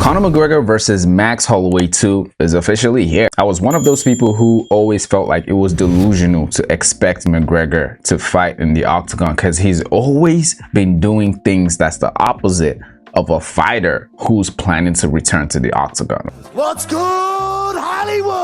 Conor McGregor versus Max Holloway 2 is officially here. I was one of those people who always felt like it was delusional to expect McGregor to fight in the octagon because he's always been doing things that's the opposite of a fighter who's planning to return to the octagon. What's good, Hollywood?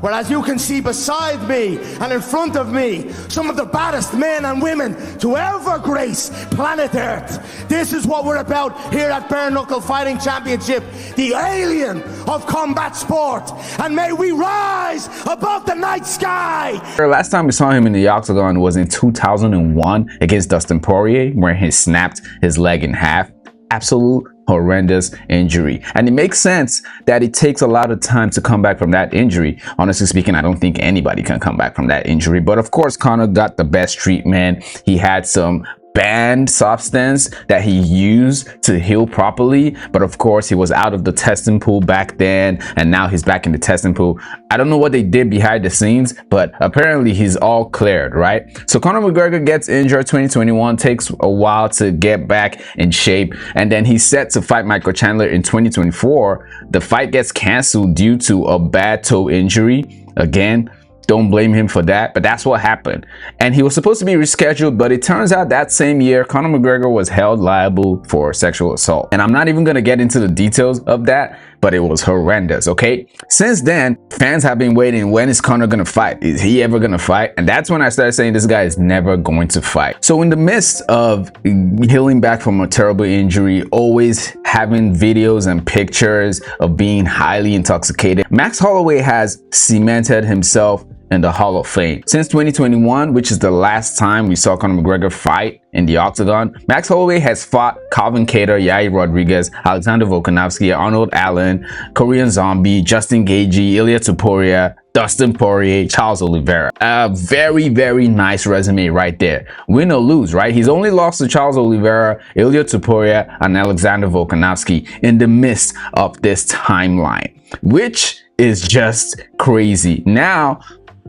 Well, as you can see beside me and in front of me, some of the baddest men and women to ever grace planet Earth. This is what we're about here at Bare Knuckle Fighting Championship, the alien of combat sport. And may we rise above the night sky. Last time we saw him in the octagon was in 2001 against Dustin Poirier, where he snapped his leg in half. Absolute horrendous injury, and it makes sense that it takes a lot of time to come back from that injury. Honestly speaking, I don't think anybody can come back from that injury, but of course Conor got the best treatment. He had some banned substance that he used to heal properly, but of course he was out of the testing pool back then, and now he's back in the testing pool. I don't know what they did behind the scenes, but apparently he's all cleared, right? So Conor McGregor gets injured 2021, takes a while to get back in shape, and then he's set to fight Michael Chandler in 2024. The fight gets canceled due to a bad toe injury. Again, don't blame him for that, but that's what happened. And he was supposed to be rescheduled, but it turns out that same year, Conor McGregor was held liable for sexual assault. And I'm not even going to get into the details of that, but it was horrendous, okay? Since then, fans have been waiting, when is Conor going to fight? Is he ever going to fight? And that's when I started saying this guy is never going to fight. So in the midst of healing back from a terrible injury, always having videos and pictures of being highly intoxicated, Max Holloway has cemented himself in the Hall of Fame. Since 2021, which is the last time we saw Conor McGregor fight in the octagon, Max Holloway has fought Calvin Kattar, Yair Rodriguez, Alexander Volkanovski, Arnold Allen, Korean Zombie, Justin Gaethje, Ilia Topuria, Dustin Poirier, Charles Oliveira. A very, very nice resume right there. Win or lose, right? He's only lost to Charles Oliveira, Ilia Topuria, and Alexander Volkanovski in the midst of this timeline, which is just crazy. Now,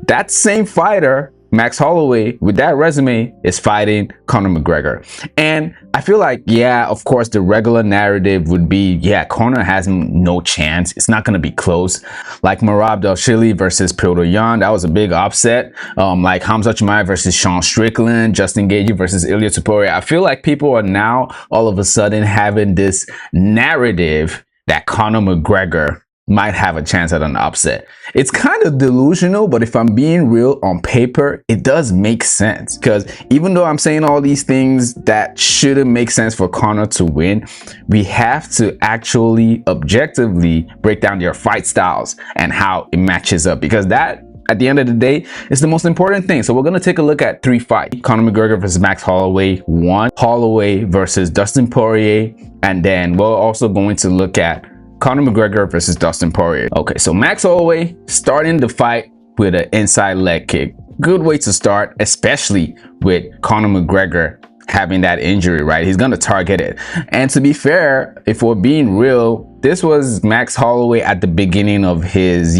that same fighter, Max Holloway, with that resume, is fighting Conor McGregor. And I feel like, yeah, of course, the regular narrative would be, yeah, Conor has no chance. It's not going to be close. Like Merab Dvalishvili versus Petr Yan, that was a big upset. Like Khamzat Chimaev versus Sean Strickland, Justin Gaethje versus Ilia Topuria. I feel like people are now all of a sudden having this narrative that Conor McGregor might have a chance at an upset. It's kind of delusional, but if I'm being real, on paper, it does make sense. Because even though I'm saying all these things that shouldn't make sense for Conor to win, we have to actually objectively break down their fight styles and how it matches up. Because that, at the end of the day, is the most important thing. So we're going to take a look at 3 fights. Conor McGregor versus Max Holloway 1, Holloway versus Dustin Poirier, and then we're also going to look at Conor McGregor versus Dustin Poirier. Okay, so Max Holloway starting the fight with an inside leg kick. Good way to start, especially with Conor McGregor having that injury, right? He's gonna target it. And to be fair, if we're being real, this was Max Holloway at the beginning of his,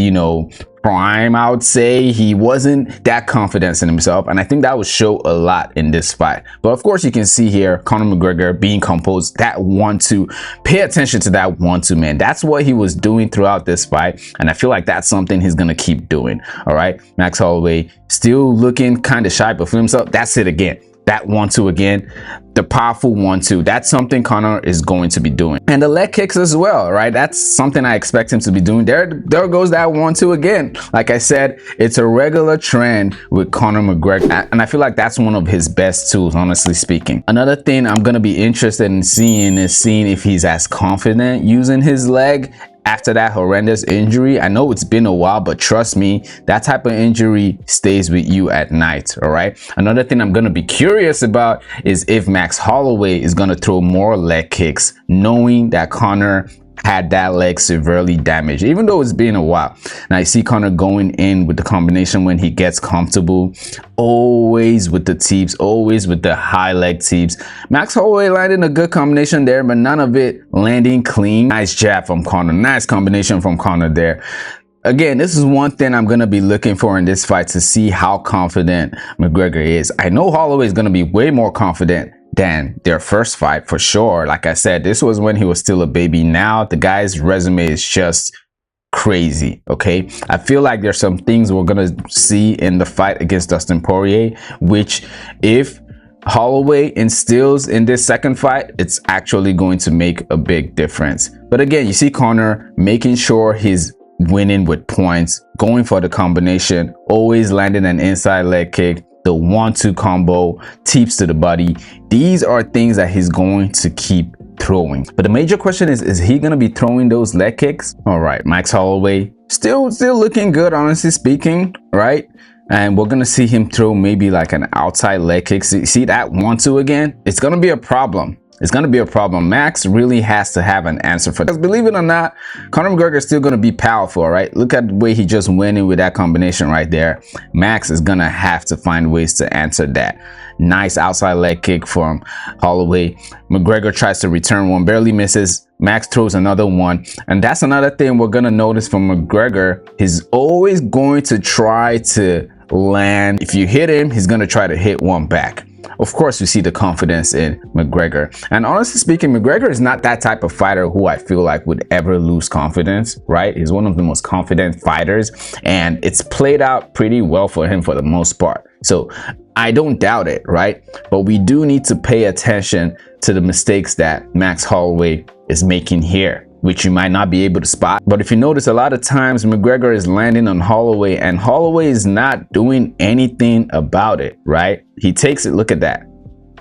prime, I would say. He wasn't that confident in himself, and I think that would show a lot in this fight. But of course, you can see here Conor McGregor being composed, that 1-2. Pay attention to that 1-2, man. That's what he was doing throughout this fight, and I feel like that's something he's gonna keep doing. All right, Max Holloway still looking kind of shy, but for himself, that's it again. That 1-2 again, the powerful 1-2. That's something Conor is going to be doing. And the leg kicks as well, right? That's something I expect him to be doing. There goes that 1-2 again. Like I said, it's a regular trend with Conor McGregor, and I feel like that's one of his best tools, honestly speaking. Another thing I'm going to be interested in seeing is seeing if he's as confident using his leg after that horrendous injury. I know it's been a while, but trust me, that type of injury stays with you at night, all right? Another thing I'm going to be curious about is if Max Holloway is going to throw more leg kicks, knowing that Conor had that leg severely damaged, even though it's been a while. Now I see Conor going in with the combination when he gets comfortable, always with the teeps, always with the high leg teeps. Max Holloway landing a good combination there, but none of it landing clean. Nice jab from Conor, nice combination from Conor there. Again, this is one thing I'm going to be looking for in this fight, to see how confident McGregor is. I know Holloway is going to be way more confident than their first fight for sure. Like I said, this was when he was still a baby. Now the guy's resume is just crazy. Okay, I feel like there's some things we're gonna see in the fight against Dustin Poirier, which if Holloway instills in this second fight, it's actually going to make a big difference. But again, you see Conor making sure he's winning with points, going for the combination, always landing an inside leg kick, the 1-2 combo, teeps to the body. These are things that he's going to keep throwing. But the major question is he going to be throwing those leg kicks? All right, Max Holloway still looking good, honestly speaking, right? And we're gonna see him throw maybe like an outside leg kick. See that 1-2 again? It's gonna be a problem. It's gonna be a problem. Max really has to have an answer for this. Believe it or not, Conor McGregor is still gonna be powerful, right? Look at the way he just went in with that combination right there. Max is gonna have to find ways to answer that. Nice outside leg kick from Holloway. McGregor tries to return one, barely misses. Max throws another one. And that's another thing we're gonna notice from McGregor. He's always going to try to land. If you hit him, he's gonna try to hit one back. Of course, you see the confidence in McGregor. And honestly speaking, McGregor is not that type of fighter who I feel like would ever lose confidence, right? He's one of the most confident fighters, and it's played out pretty well for him for the most part. So I don't doubt it, right? But we do need to pay attention to the mistakes that Max Holloway is making here, which you might not be able to spot. But if you notice, a lot of times McGregor is landing on Holloway and Holloway is not doing anything about it, right? He takes it, look at that.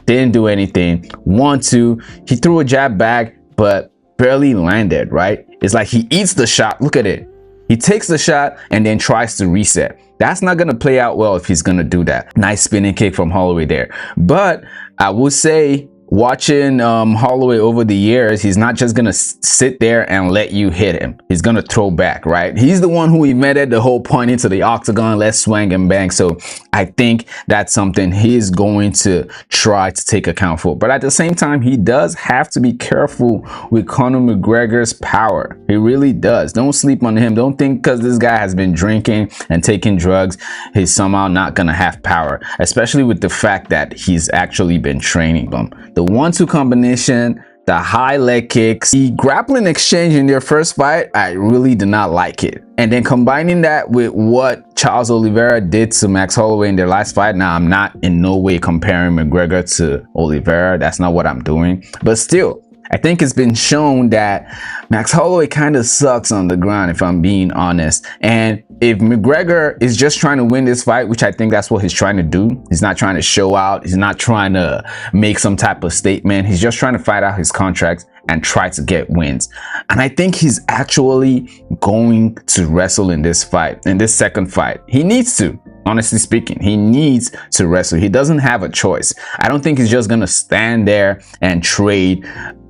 Didn't do anything. 1-2, he threw a jab back, but barely landed, right? It's like he eats the shot, look at it. He takes the shot and then tries to reset. That's not gonna play out well if he's gonna do that. Nice spinning kick from Holloway there. But I would say, watching Holloway over the years, he's not just gonna sit there and let you hit him. He's gonna throw back, right? He's the one who invented the whole point into the octagon, let's swing and bang. So I think that's something he's going to try to take account for. But at the same time, he does have to be careful with Conor McGregor's power. He really does. Don't sleep on him. Don't think because this guy has been drinking and taking drugs, he's somehow not gonna have power, especially with the fact that he's actually been training them. The 1-2 combination, the high leg kicks, the grappling exchange in their first fight, I really did not like it. And then combining that with what Charles Oliveira did to Max Holloway in their last fight. Now, I'm not in no way comparing McGregor to Oliveira. That's not what I'm doing. But still, I think it's been shown that Max Holloway kind of sucks on the ground, if I'm being honest. And if McGregor is just trying to win this fight, which I think that's what he's trying to do, he's not trying to show out, he's not trying to make some type of statement, he's just trying to fight out his contracts and try to get wins. And I think he's actually going to wrestle in this fight, in this second fight. He needs to. Honestly speaking, he needs to wrestle. He doesn't have a choice. I don't think he's just gonna stand there and trade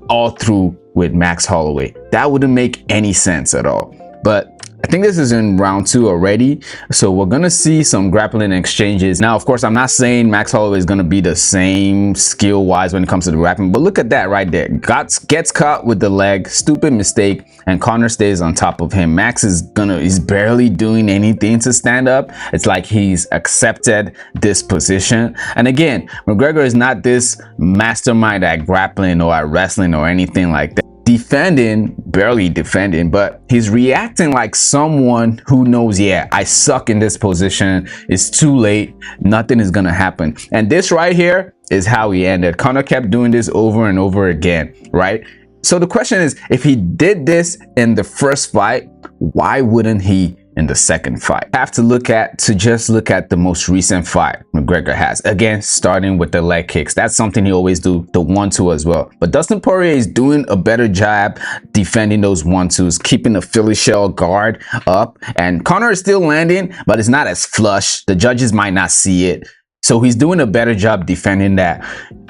all through with Max Holloway. That wouldn't make any sense at all. But I think this is in round 2 already, so we're gonna see some grappling exchanges. Now, of course, I'm not saying Max Holloway is gonna be the same skill-wise when it comes to the grappling, but look at that right there. Gets caught with the leg, stupid mistake, and Conor stays on top of him. Max is he's barely doing anything to stand up. It's like he's accepted this position. And again, McGregor is not this mastermind at grappling or at wrestling or anything like that. Defending, barely defending, but he's reacting like someone who knows, yeah, I suck in this position, it's too late, nothing is gonna happen. And this right here is how he ended. Conor kept doing this over and over again, right? So the question is, if he did this in the first fight, why wouldn't he in the second fight? I have to just look at the most recent fight McGregor has. Again, starting with the leg kicks. That's something he always do, the 1-2 as well. But Dustin Poirier is doing a better job defending those 1-2s, keeping the Philly shell guard up. And Conor is still landing, but it's not as flush. The judges might not see it. So he's doing a better job defending that.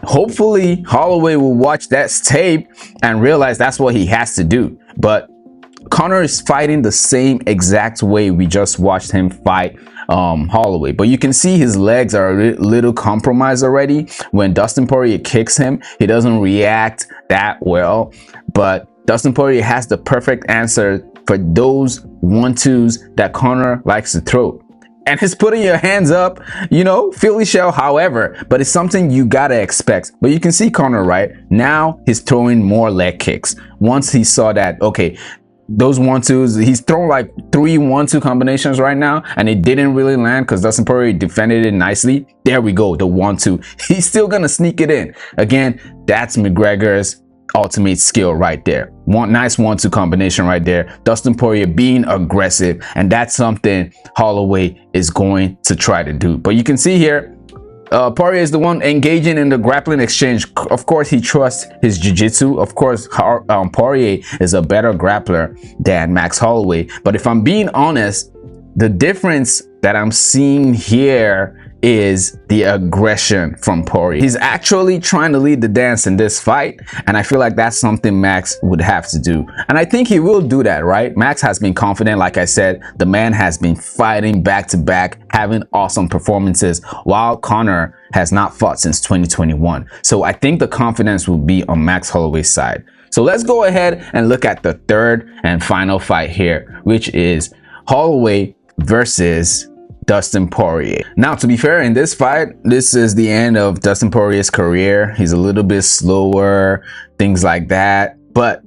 Hopefully, Holloway will watch that tape and realize that's what he has to do. But Conor is fighting the same exact way we just watched him fight Holloway, but you can see his legs are a little compromised already. When Dustin Poirier kicks him, he doesn't react that well, but Dustin Poirier has the perfect answer for those 1-2s that Conor likes to throw. And it's putting your hands up, you know, Philly shell, however, but it's something you gotta expect. But you can see Conor, right? Now he's throwing more leg kicks. Once he saw that, okay, those 1-2s, he's thrown like 3 1-2 combinations right now, and it didn't really land because Dustin Poirier defended it nicely. There we go, the 1-2. He's still gonna sneak it in. Again, that's McGregor's ultimate skill right there. One nice 1-2 combination right there. Dustin Poirier being aggressive, and that's something Holloway is going to try to do. But you can see here, Poirier is the one engaging in the grappling exchange. Of course, he trusts his jiu-jitsu. Of course, Poirier is a better grappler than Max Holloway. But if I'm being honest, the difference that I'm seeing here is the aggression from Poirier. He's actually trying to lead the dance in this fight, and I feel like that's something Max would have to do. And I think he will do that, right? Max has been confident. Like I said, the man has been fighting back to back, having awesome performances, while Conor has not fought since 2021. So I think the confidence will be on Max Holloway's side. So let's go ahead and look at the third and final fight here, which is Holloway versus Dustin Poirier. Now, to be fair, in this fight, this is the end of Dustin Poirier's career. He's a little bit slower, things like that. But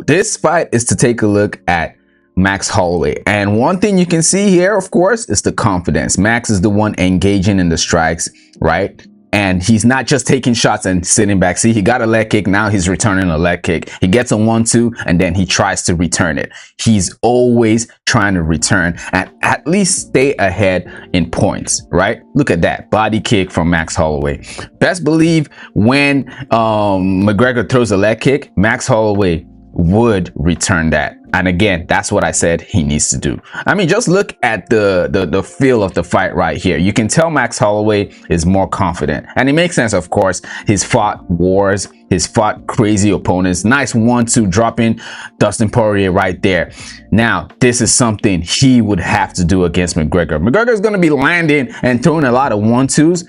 this fight is to take a look at Max Holloway. And one thing you can see here, of course, is the confidence. Max is the one engaging in the strikes, right? And he's not just taking shots and sitting back. See, he got a leg kick. Now he's returning a leg kick. He gets a 1-2 and then he tries to return it. He's always trying to return and at least stay ahead in points, right? Look at that body kick from Max Holloway. Best believe when McGregor throws a leg kick, Max Holloway would return that. And again, that's what I said he needs to do. I mean, just look at the feel of the fight right here. You can tell Max Holloway is more confident. And it makes sense, of course. He's fought wars. He's fought crazy opponents. Nice 1-2 dropping Dustin Poirier right there. Now, this is something he would have to do against McGregor. McGregor is going to be landing and throwing a lot of 1-2s.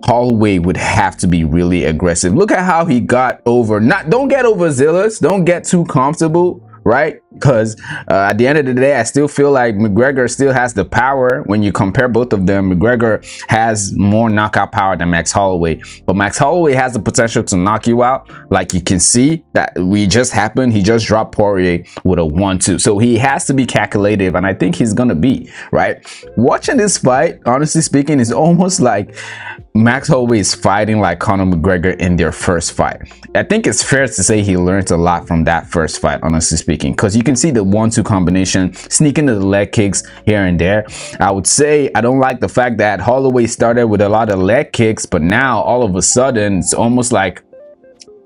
Holloway would have to be really aggressive. Look at how he got over. Don't get overzealous. Don't get too comfortable, right? Because at the end of the day, I still feel like McGregor still has the power. When you compare both of them, McGregor has more knockout power than Max Holloway. But Max Holloway has the potential to knock you out. Like you can see that we just happened. He just dropped Poirier with a 1-2. So he has to be calculative, and I think he's going to be, right? Watching this fight, honestly speaking, is almost like Max Holloway is fighting like Conor McGregor in their first fight. I think it's fair to say he learned a lot from that first fight, honestly speaking, because you can see the 1-2 combination, sneaking the leg kicks here and there. I would say I don't like the fact that Holloway started with a lot of leg kicks, but now all of a sudden it's almost like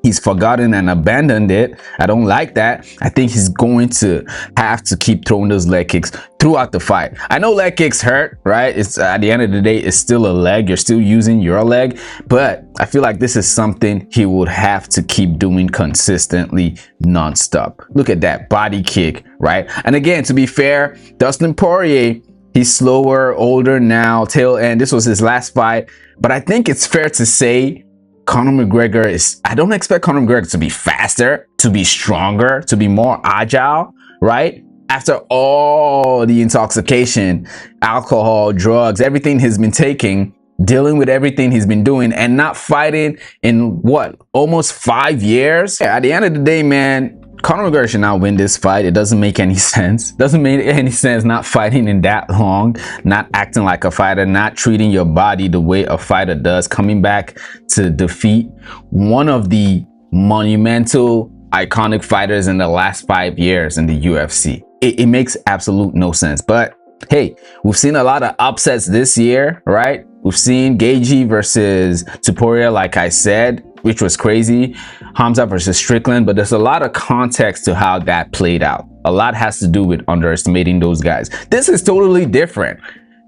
he's forgotten and abandoned it. I don't like that. I think he's going to have to keep throwing those leg kicks throughout the fight. I know leg kicks hurt, right? It's at the end of the day, it's still a leg. You're still using your leg, but I feel like this is something he would have to keep doing consistently, nonstop. Look at that body kick, right? And again, to be fair, Dustin Poirier, he's slower, older now, tail end. This was his last fight, but I think it's fair to say Conor McGregor is, I don't expect Conor McGregor to be faster, to be stronger, to be more agile, right? After all the intoxication, alcohol, drugs, everything he's been taking, dealing with everything he's been doing and not fighting in what, almost 5 years? Yeah, at the end of the day, man, Conor McGregor should not win this fight. It doesn't make any sense. Doesn't make any sense not fighting in that long, not acting like a fighter, not treating your body the way a fighter does, coming back to defeat one of the monumental, iconic fighters in the last 5 years in the UFC. It makes absolute no sense. But hey, we've seen a lot of upsets this year, right? We've seen Gaethje versus Poirier, like I said, which was crazy. Hamza versus Strickland, but there's a lot of context to how that played out. A lot has to do with underestimating those guys. This is totally different.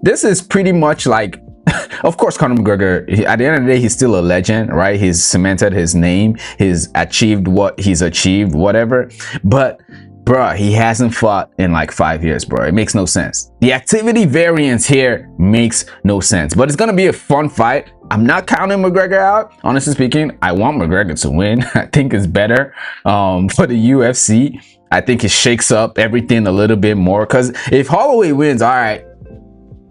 This is pretty much like, of course, Conor McGregor, at the end of the day, he's still a legend, right? He's cemented his name. He's achieved what he's achieved, whatever. But bruh, he hasn't fought in like 5 years, bro. It makes no sense. The activity variance here makes no sense, but it's gonna be a fun fight. I'm not counting McGregor out. Honestly speaking, I want McGregor to win. I think it's better for the UFC. I think it shakes up everything a little bit more, because if Holloway wins, all right,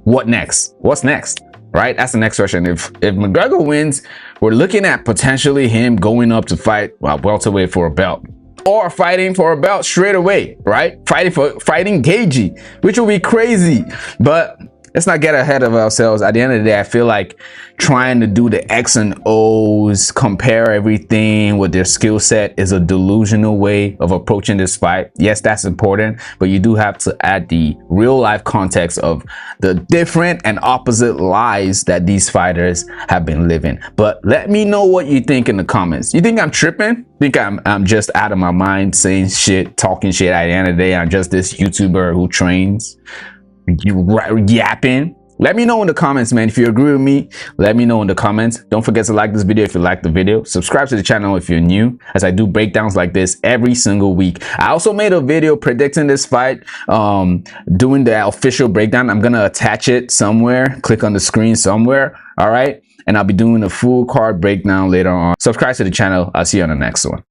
what next? What's next? Right? That's the next question. If McGregor wins, we're looking at potentially him going up to fight welterweight for a belt, or fighting for a belt straight away, right? Fighting Gagey, which will be crazy. But let's not get ahead of ourselves. At the end of the day, I feel like trying to do the X and O's, compare everything with their skill set is a delusional way of approaching this fight. Yes, that's important, but you do have to add the real life context of the different and opposite lives that these fighters have been living. But let me know what you think in the comments. You think I'm tripping? Think I'm just out of my mind saying shit, talking shit? At the end of the day, I'm just this YouTuber who trains? You yapping? Let me know in the comments, man. If you agree with me, let me know in the comments. Don't forget to like this video if you like the video. Subscribe to the channel if you're new, as I do breakdowns like this every single week. I also made a video predicting this fight, doing the official breakdown. I'm gonna attach it somewhere. Click on the screen somewhere. All right, and I'll be doing a full card breakdown later on. Subscribe to the channel. I'll see you on the next one.